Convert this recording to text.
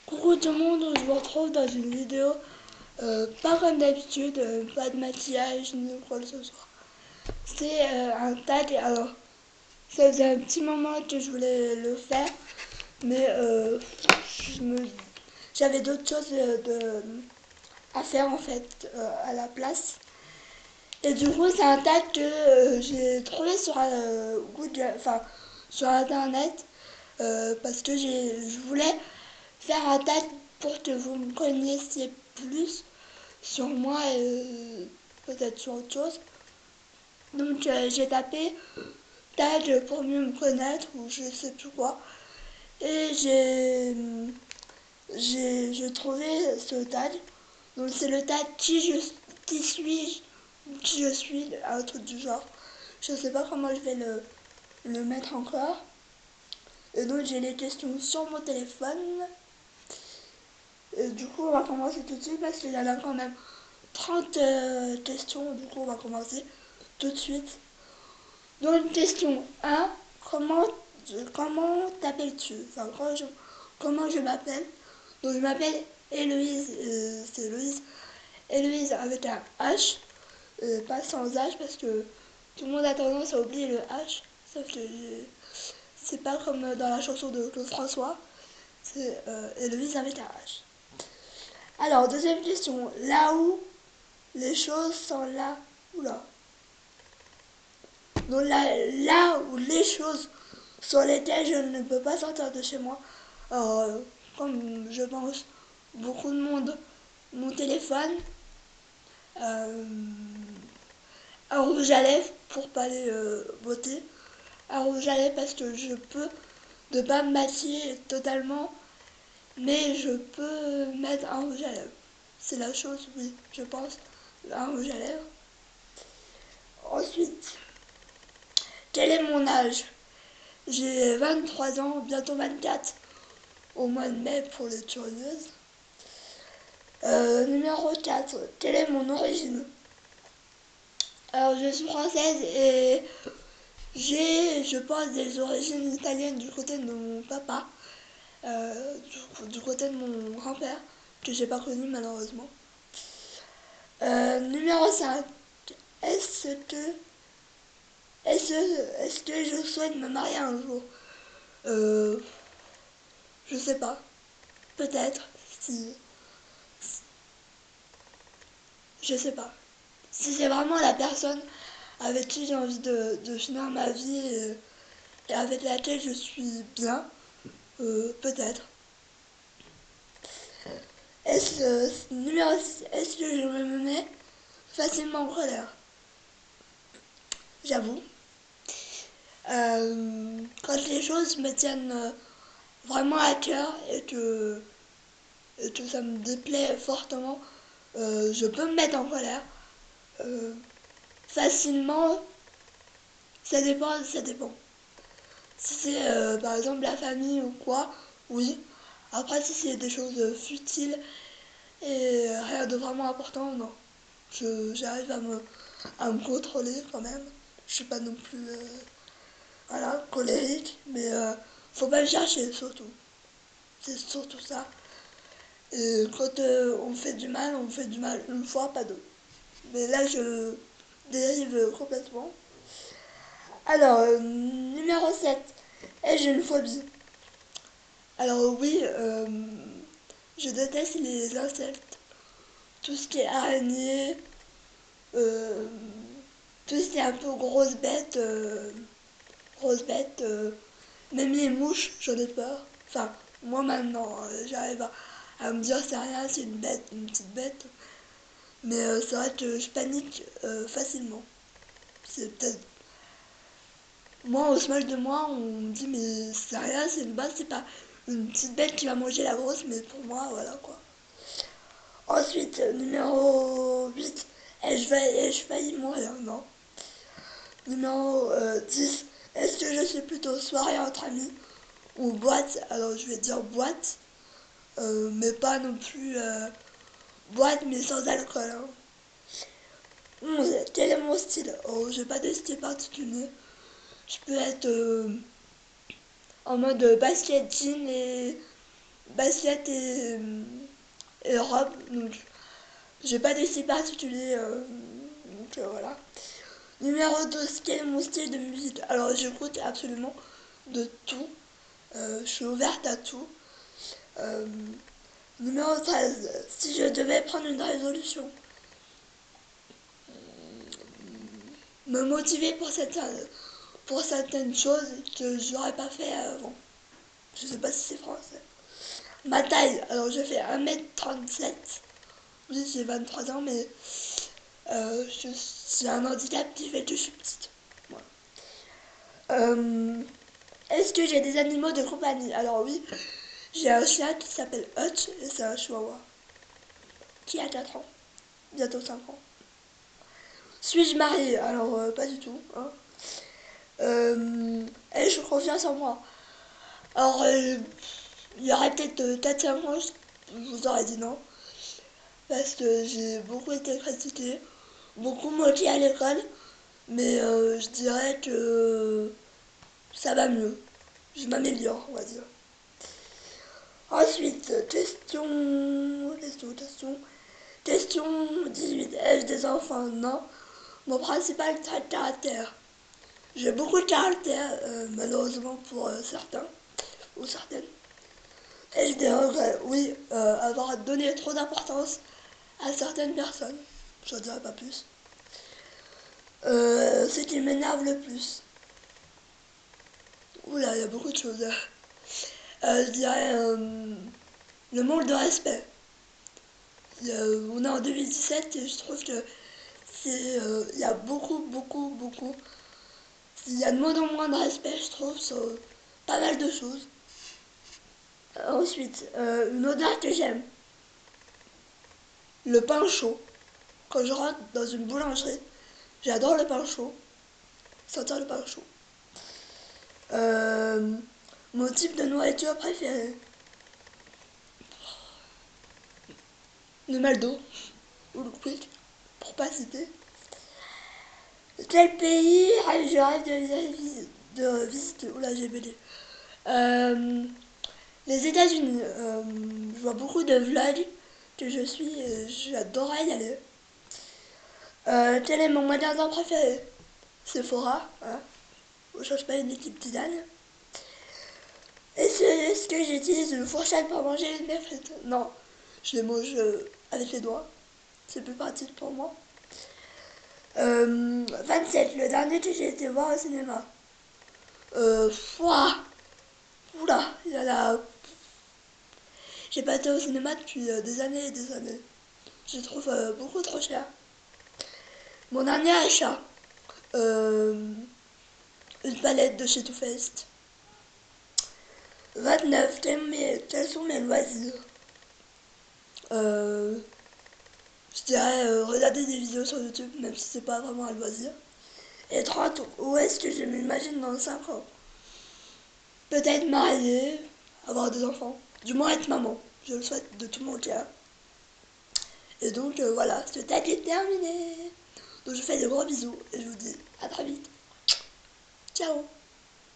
Coucou tout le monde, je vous retrouve dans une vidéo pas comme d'habitude, pas de maquillage ni quoi que ce soit. C'est un tag, alors ça faisait un petit moment que je voulais le faire, mais j'avais d'autres choses à faire en fait à la place. Et du coup c'est un tag que j'ai trouvé sur Google, enfin sur internet, parce que je voulais faire un tag pour que vous me connaissiez plus sur moi et peut-être sur autre chose. Donc j'ai tapé tag pour mieux me connaître ou je sais plus quoi. Et j'ai trouvé ce tag. Donc c'est le tag qui suis-je ou qui je suis, un truc du genre. Je sais pas comment je vais le mettre encore. Et donc j'ai les questions sur mon téléphone. Et du coup on va commencer tout de suite parce qu'il y en a quand même 30 questions. Du coup on va commencer tout de suite. Donc question 1, comment t'appelles-tu? Enfin, comment je m'appelle? Donc je m'appelle Héloïse, c'est Héloïse. Héloïse avec un H, pas sans H parce que tout le monde a tendance à oublier le H. Sauf que c'est pas comme dans la chanson de Claude François, c'est Héloïse avec un H. Alors, deuxième question, là où les choses sont là, oula. Donc là où les choses sur lesquelles je ne peux pas sortir de chez moi, alors, comme je pense beaucoup de monde, mon téléphone, euh, un rouge à lèvres pour pas aller voter, un rouge à lèvres parce que je peux ne pas me maquiller totalement, mais je peux mettre un rouge à lèvres. C'est la chose, oui, je pense, un rouge à lèvres. Ensuite, quel est mon âge? J'ai 23 ans, bientôt 24, au mois de mai pour les curieuses. Numéro 4, quelle est mon origine? Alors je suis française et j'ai, je pense, des origines italiennes du côté de mon papa, du côté de mon grand-père, que j'ai pas connu malheureusement. Numéro 5, est-ce que, est-ce que je souhaite me marier un jour? euh, je sais pas, peut-être, si, je sais pas. Si c'est vraiment la personne avec qui j'ai envie de finir ma vie et avec laquelle je suis bien, peut-être. Numéro 6, est-ce que je me mets facilement en colère? J'avoue. Quand les choses me tiennent vraiment à cœur et que ça me déplaît fortement, je peux me mettre en colère. Euh, Facilement, ça dépend, ça dépend. Si c'est par exemple la famille ou quoi, oui. Après, si c'est des choses futiles et rien de vraiment important, non. J'arrive à me contrôler quand même. Je suis pas non plus voilà, colérique, mais faut pas le chercher surtout. C'est surtout ça. Et quand on fait du mal une fois, pas deux. Mais là, je dérive complètement. Alors, numéro 7. Ai-je une phobie? Alors oui, je déteste les insectes. Tout ce qui est araignée, euh, tout ce qui est un peu grosse bête, même les mouches, j'en ai peur. Enfin, moi maintenant, j'arrive à me dire c'est rien, c'est une bête, une petite bête. Mais c'est vrai que je panique facilement. C'est peut-être. Moi, on se moque de moi, on me dit mais c'est rien, c'est une bête, c'est pas une petite bête qui va manger la grosse, mais pour moi, voilà quoi. Ensuite, numéro 8, ai-je failli mourir? Non. Numéro 10, est-ce que je suis plutôt soirée entre amis ou boîte? Alors je vais dire boîte, mais pas non plus boîte, mais sans alcool. Hein. 11, quel est mon style? Oh, j'ai pas de style particulier. Je peux être en mode basket jean et assiette et robe, donc j'ai pas de style particulier, donc voilà. Numéro 12, quel est mon style de musique? Alors j'écoute absolument de tout, je suis ouverte à tout. Numéro 13, si je devais prendre une résolution, me motiver pour certaines choses que j'aurais pas fait avant. Je sais pas si c'est français. Ma taille, alors je fais 1m37. Oui, j'ai 23 ans, mais j'ai un handicap qui fait que je suis petite. Voilà. Est-ce que j'ai des animaux de compagnie? Alors oui, j'ai un chien qui s'appelle Hutch et c'est un chihuahua qui a 4 ans, bientôt 5 ans. Suis-je mariée? Alors pas du tout. Hein. Ai-je confiance en moi? Alors il y aurait peut-être 4-5 ans, je vous aurais dit non. Parce que j'ai beaucoup été critiquée, beaucoup moquée à l'école, mais je dirais que ça va mieux. Je m'améliore, on va dire. Ensuite, question 18. Ai-je des enfants? Non. Mon principal trait de caractère. J'ai beaucoup de caractère, malheureusement pour certains ou certaines. Ai-je des regrets? Oui, avoir donné trop d'importance à certaines personnes. Je ne dirais pas plus. Ce qui m'énerve le plus. Oula, il y a beaucoup de choses. Je dirais le manque de respect. On est en 2017 et je trouve que il y a beaucoup. Il y a de moins en moins de respect, je trouve, sur pas mal de choses. Ensuite, une odeur que j'aime. Le pain chaud. Quand je rentre dans une boulangerie, j'adore le pain chaud. Sentir le pain chaud. Mon type de nourriture préféré. Le McDo ou le Quick, pour pas citer. Quel pays je rêve de visiter? Oula, j'ai belé. Les États-Unis. Je vois beaucoup de vlogs que je suis et j'adorerais y aller. Quel est mon magasin préféré? Sephora, hein. Je cherche pas une équipe tisane. Est-ce que j'utilise une fourchette pour manger mes frites? Non, je les mange avec les doigts. C'est plus pratique pour moi. 27, le dernier que j'ai été voir au cinéma. Ouah, oula, il y en a. J'ai pas été au cinéma depuis des années et des années. Je trouve beaucoup trop cher. Mon dernier achat, une palette de chez Too Faced. 29, quels sont mes loisirs? euh, Je dirais regarder des vidéos sur YouTube, même si c'est pas vraiment un loisir. Et 30, où est-ce que je m'imagine dans 5 ans? Peut-être mariée, avoir des enfants, du moins être maman. Je le souhaite de tout mon cœur. Et donc voilà, ce tag est terminé. Donc je vous fais de gros bisous et je vous dis à très vite. Ciao.